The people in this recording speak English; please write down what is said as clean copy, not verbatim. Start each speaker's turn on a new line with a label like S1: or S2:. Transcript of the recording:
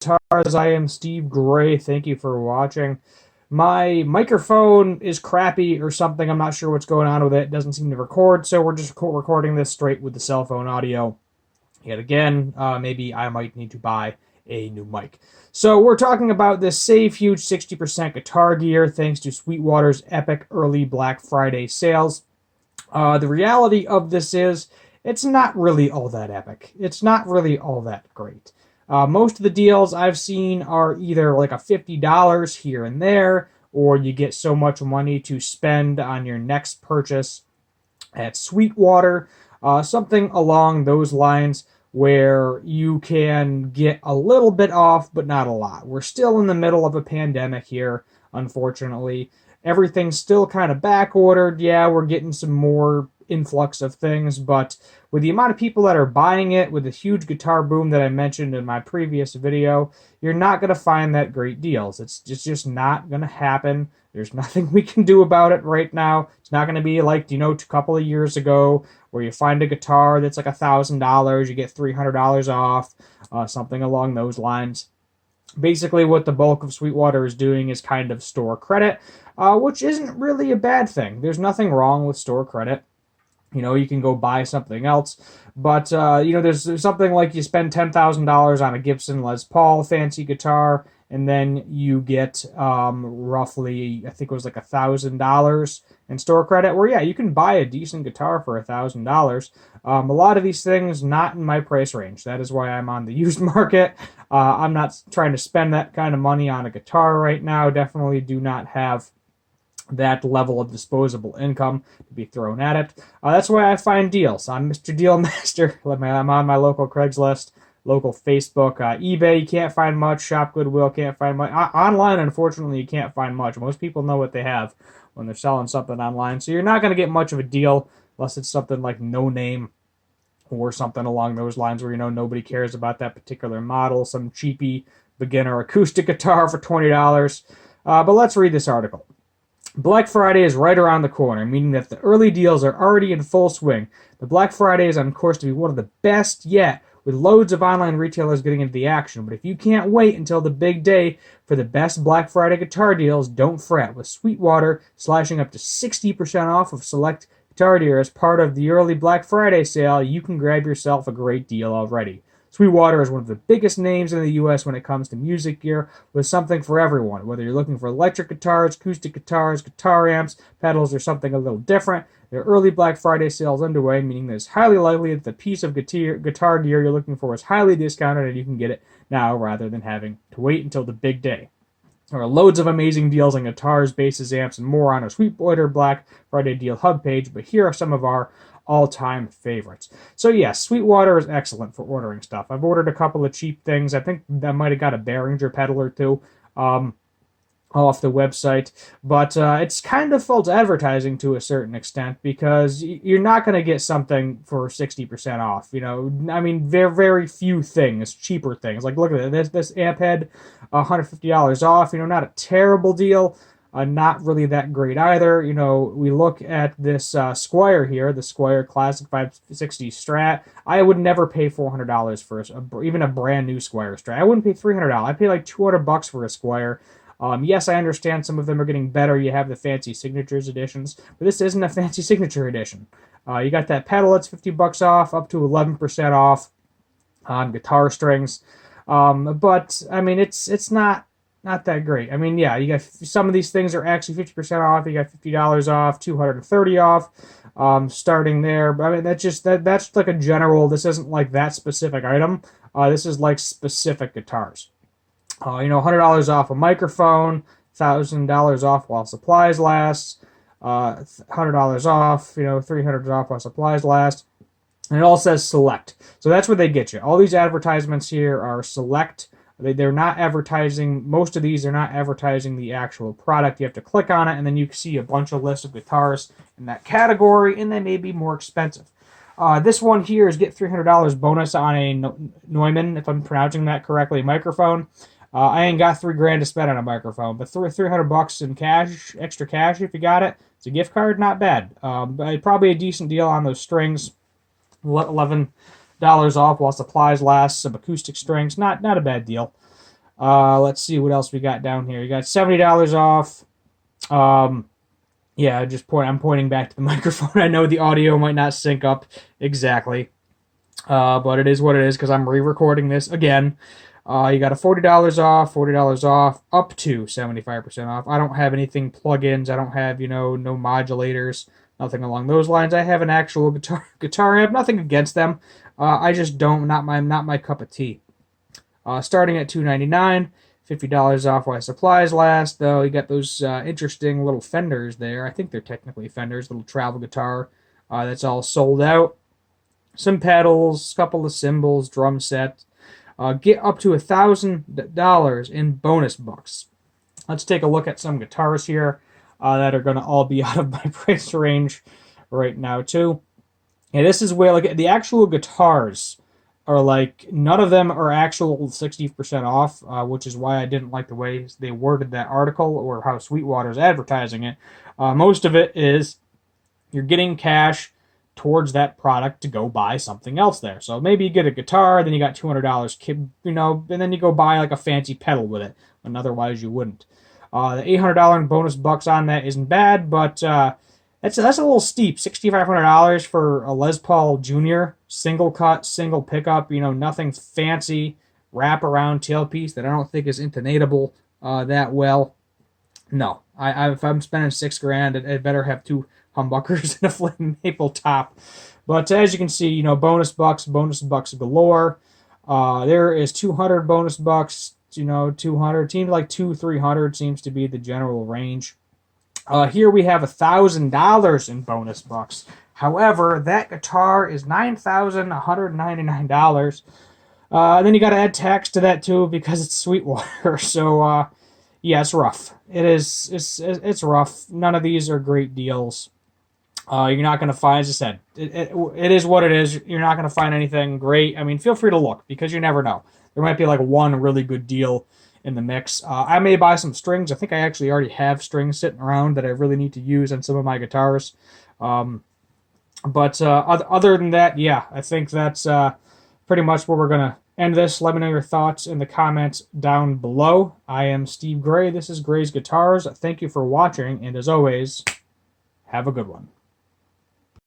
S1: Guitars. I am Steve Gray. Thank you for watching. My microphone is crappy or something. I'm not sure what's going on with it. It doesn't seem to record, so we're just recording this straight with the cell phone audio. Yet again, maybe I might need to buy a new mic. So we're talking about this Save Huge 60% guitar gear thanks to Sweetwater's epic early Black Friday sales. The reality of this is it's not really all that epic. It's not really all that great. Most of the deals I've seen are either like a $50 here and there, or you get so much money to spend on your next purchase at Sweetwater, something along those lines where you can get a little bit off, but not a lot. We're still in the middle of a pandemic here, unfortunately. Everything's still kind of back ordered. Yeah, we're getting some more influx of things, but with the amount of people that are buying it, with the huge guitar boom that I mentioned in my previous video, you're not going to find that great deals. It's just not going to happen. There's nothing we can do about it right now. It's not going to be like, a couple of years ago where you find a guitar that's like $1,000, you get $300 off, something along those lines. Basically, what the bulk of Sweetwater is doing is kind of store credit, which isn't really a bad thing. There's nothing wrong with store credit. You can go buy something else. But, there's something like you spend $10,000 on a Gibson Les Paul fancy guitar, and then you get roughly, I think it was like $1,000 in store credit, where, yeah, you can buy a decent guitar for $1,000. A lot of these things not in my price range. That is why I'm on the used market. I'm not trying to spend that kind of money on a guitar right now. Definitely do not have that level of disposable income to be thrown at it. That's why I find deals. I'm Mr. Deal Master. I'm on my local Craigslist, local Facebook, eBay. You can't find much. Shop Goodwill, can't find much. Online, unfortunately, you can't find much. Most people know what they have when they're selling something online, so you're not going to get much of a deal unless it's something like No Name or something along those lines where nobody cares about that particular model, some cheapy beginner acoustic guitar for $20. But let's read this article. Black Friday is right around the corner, meaning that the early deals are already in full swing. The Black Friday is on course to be one of the best yet, with loads of online retailers getting into the action. But if you can't wait until the big day for the best Black Friday guitar deals, don't fret. With Sweetwater slashing up to 60% off of select guitar gear as part of the early Black Friday sale, you can grab yourself a great deal already. Sweetwater is one of the biggest names in the U.S. when it comes to music gear, with something for everyone. Whether you're looking for electric guitars, acoustic guitars, guitar amps, pedals, or something a little different, their early Black Friday sale is underway, meaning that it's highly likely that the piece of guitar gear you're looking for is highly discounted and you can get it now rather than having to wait until the big day. There are loads of amazing deals on guitars, basses, amps, and more on our Sweetwater Black Friday deal hub page, but here are some of our all-time favorites. So yes, Sweetwater is excellent for ordering stuff. I've ordered a couple of cheap things. I think I might have got a Behringer pedal or two off the website, but it's kind of false advertising to a certain extent because you're not going to get something for 60% off. Very, very few things, cheaper things. Like, look at this amp head, $150 off. Not a terrible deal. Not really that great either. We look at this Squier here, the Squier Classic 560 Strat. I would never pay $400 for even a brand new Squier Strat. I wouldn't pay $300. I'd pay like $200 for a Squier. Yes, I understand some of them are getting better. You have the fancy signatures editions, but this isn't a fancy signature edition. You got that pedal that's $50 off, up to 11% off on guitar strings. But it's not that great. Yeah, you got some of these things are actually 50% off. You got $50 off, $230 off, starting there. But that's like a general. This isn't like that specific item. This is like specific guitars. $100 off a microphone, $1,000 off while supplies last, $100 off, $300 off while supplies last. And it all says select. So that's where they get you. All these advertisements here are select. They're not advertising, most of these are not advertising the actual product. You have to click on it, and then you see a bunch of lists of guitars in that category, and they may be more expensive. This one here is get $300 bonus on a Neumann, if I'm pronouncing that correctly, microphone. I ain't got $3,000 to spend on a microphone, but $300 in cash, extra cash if you got it. It's a gift card, not bad. But probably a decent deal on those strings. $11 off while supplies last. Some acoustic strings, not a bad deal. Let's see what else we got down here. You got $70 off. Yeah, I'm pointing back to the microphone. I know the audio might not sync up exactly, but it is what it is because I'm re-recording this again. You got a $40 off, up to 75% off. I don't have anything plugins. I don't have, no modulators, nothing along those lines. I have an actual guitar amp. Nothing against them. I just don't, not my cup of tea. Starting at $299, $50 off while supplies last. Though you got those interesting little Fenders there. I think they're technically Fenders, little travel guitar. That's all sold out. Some pedals, couple of cymbals, drum set. Get up to $1,000 in bonus bucks. Let's take a look at some guitars here that are going to all be out of my price range right now too. And this is where like the actual guitars are like none of them are actual 60% off, which is why I didn't like the way they worded that article or how Sweetwater's advertising it. Most of it is you're getting cash towards that product to go buy something else there. So maybe you get a guitar, then you got $200, and then you go buy like a fancy pedal with it, when otherwise you wouldn't. The $800 in bonus bucks on that isn't bad, but that's a little steep. $6,500 for a Les Paul Jr. single cut, single pickup. Nothing fancy wraparound tailpiece that I don't think is intonatable that well. No, if I'm spending $6,000, it better have two humbuckers and a flame maple top. But as you can see, bonus bucks galore. There is 200 bonus bucks. 200 seems like 200-300 seems to be the general range. Here we have $1,000 in bonus bucks. However, that guitar is $9,199. Then you got to add tax to that too because it's Sweetwater. So yeah, it's rough. It's rough. None of these are great deals. You're not going to find, as I said, it is what it is. You're not going to find anything great. I mean, feel free to look because you never know. There might be like one really good deal in the mix. I may buy some strings. I think I actually already have strings sitting around that I really need to use on some of my guitars. But other than that, yeah, I think that's pretty much where we're going to end this. Let me know your thoughts in the comments down below. I am Steve Gray. This is Gray's Guitars. Thank you for watching, and as always, have a good one.